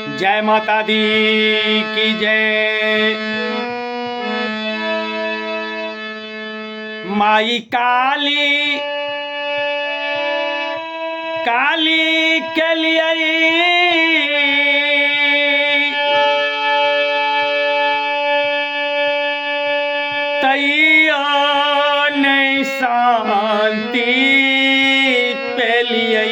जय माता दी की जय। माई काली काली के लिए तैया नहीं शांति पे लिए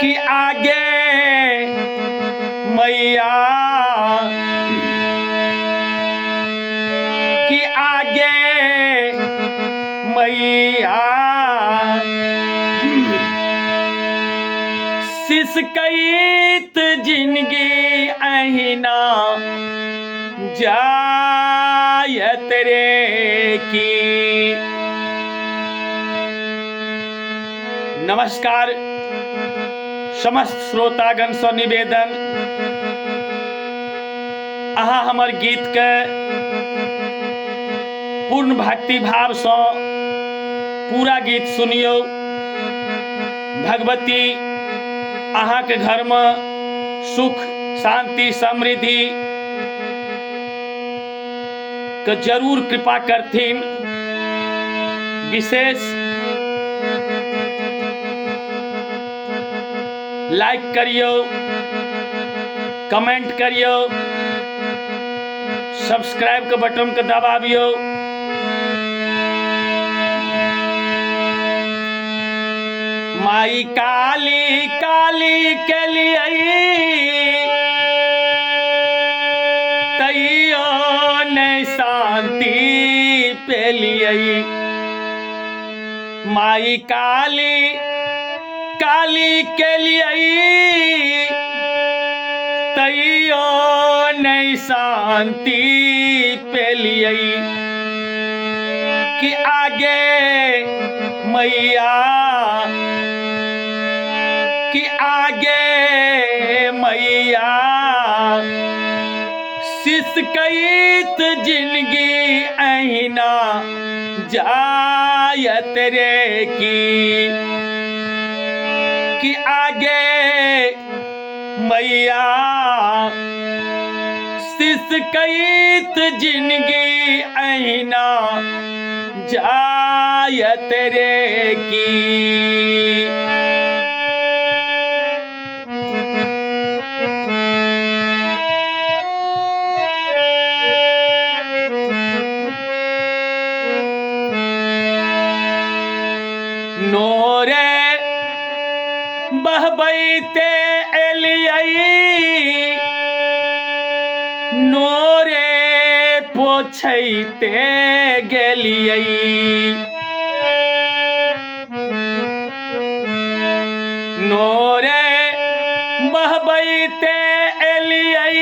कि आगे मैया कि आगे मैया सिसकैत जिंदगी अहिना जायत रे की। नमस्कार समस्त श्रोतागण से निवेदन, अहाँ हमर गीत के पूर्ण भक्ति भाव से पूरा गीत सुनियो। भगवती अहाँ के घर में सुख शांति समृद्धि के जरूर कृपा करथिन। विशेष लाइक करियो, कमेंट करियो, सब्सक्राइब के बटन के दबावियो। माई काली काली के लिए तैयो नहीं शांति पे लिए। माई काली काली के लिए तैयो नहीं शांति पे लिए कि आगे मैया कि आगे मैया सिसकैत जिंदगी अहिना जायत रे की। कि आगे मैया सिसकैत जिंदगी अहिना जायत रे की। नोरे बहबैते एलियै नोरे पोछैते गेलियै। नोरे बहबैते एलियै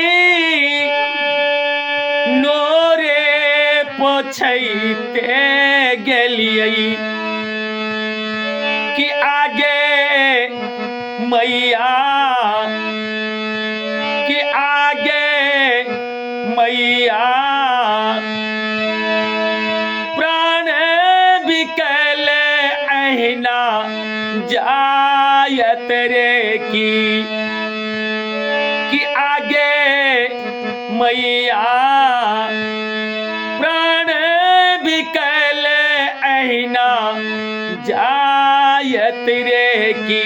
नोरे पोछैते गेलियै कि आगे मैया कि आगे मैया प्राण बिकल अहिना जायत रे की। कि आगे मैया प्राण बिकल अहिना जायत रे की।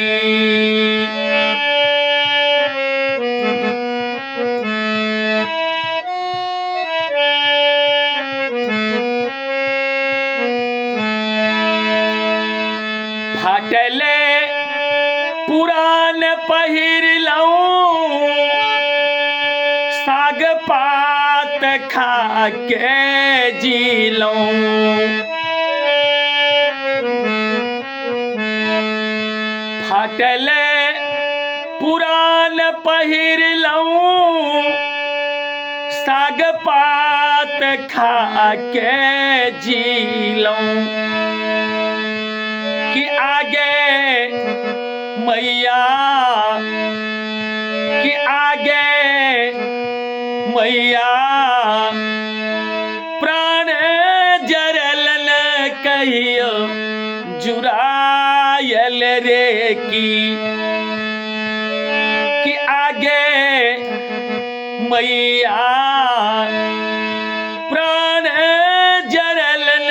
फाटले पुरान पहिरलौं साग पात खा के जीलौं। फाटले पुरान पहिरलौं साग पात खा के जीलौं कि आगे मैया कि आगे मैया प्राण जरल न कहियो जुरायल रे कि आगे मैया प्राण जरल न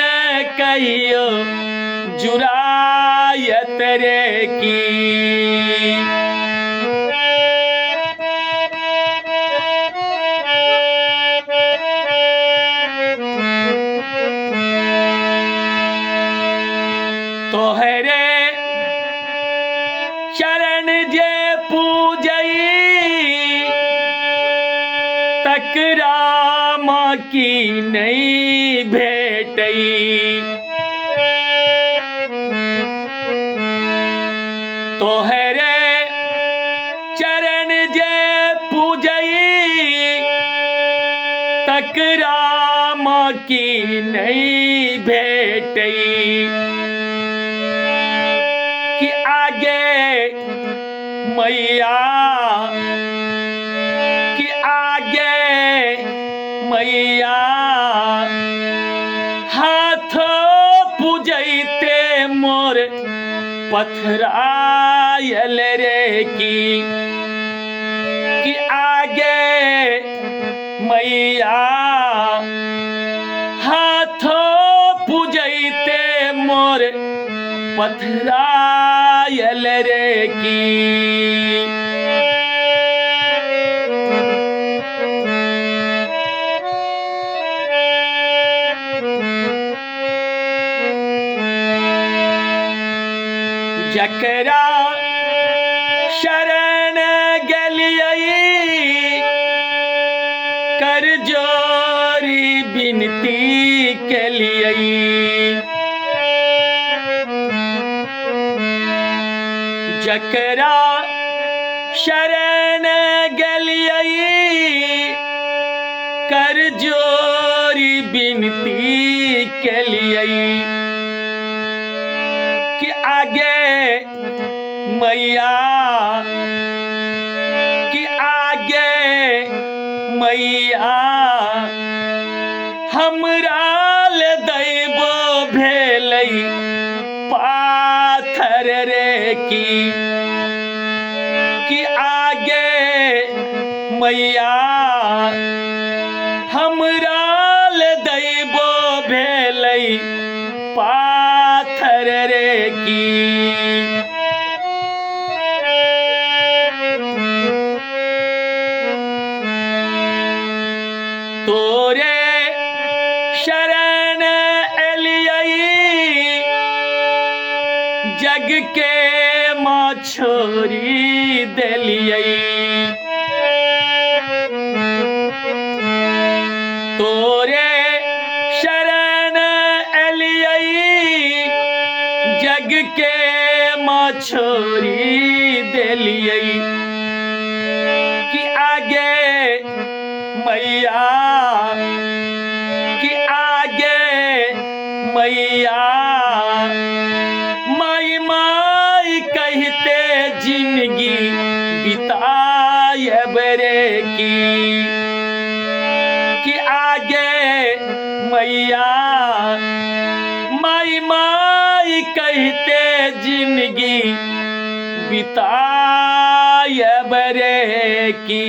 कहियो जुरायत रे की। तोहरे चरण जे पूजई तक राम की नहीं भेटई। तोहरे चरण जे पूजई तक राम की नहीं भेटई कि आगे मैया कि आगे मैया हाथ पूजैते मोर पथरायल रे कि आगे मैया हाथ पूजैते मोर पथरायल रे की। जकरा शरण गलियई कर जोरी बिनती के लियई। जकरा शरण गलियई कर जोरी बिनती के लियई कि आगे मैया कि आगे मैया हमरा ले दैबो भेलई पाथर रे कि आगे मैया हमरा ले दैबो भेलई पाथर रे की। तोरे शरण एलियई जग के माँ छोरी देलियई। तोरे शरण एलियई जग के माँ छोरी देलियई कि आगे मैया कि आगे मैया माई माई कहते जिंदगी बितायब रे कि आगे मैया माई माई कहते जिंदगी बितायब रे की।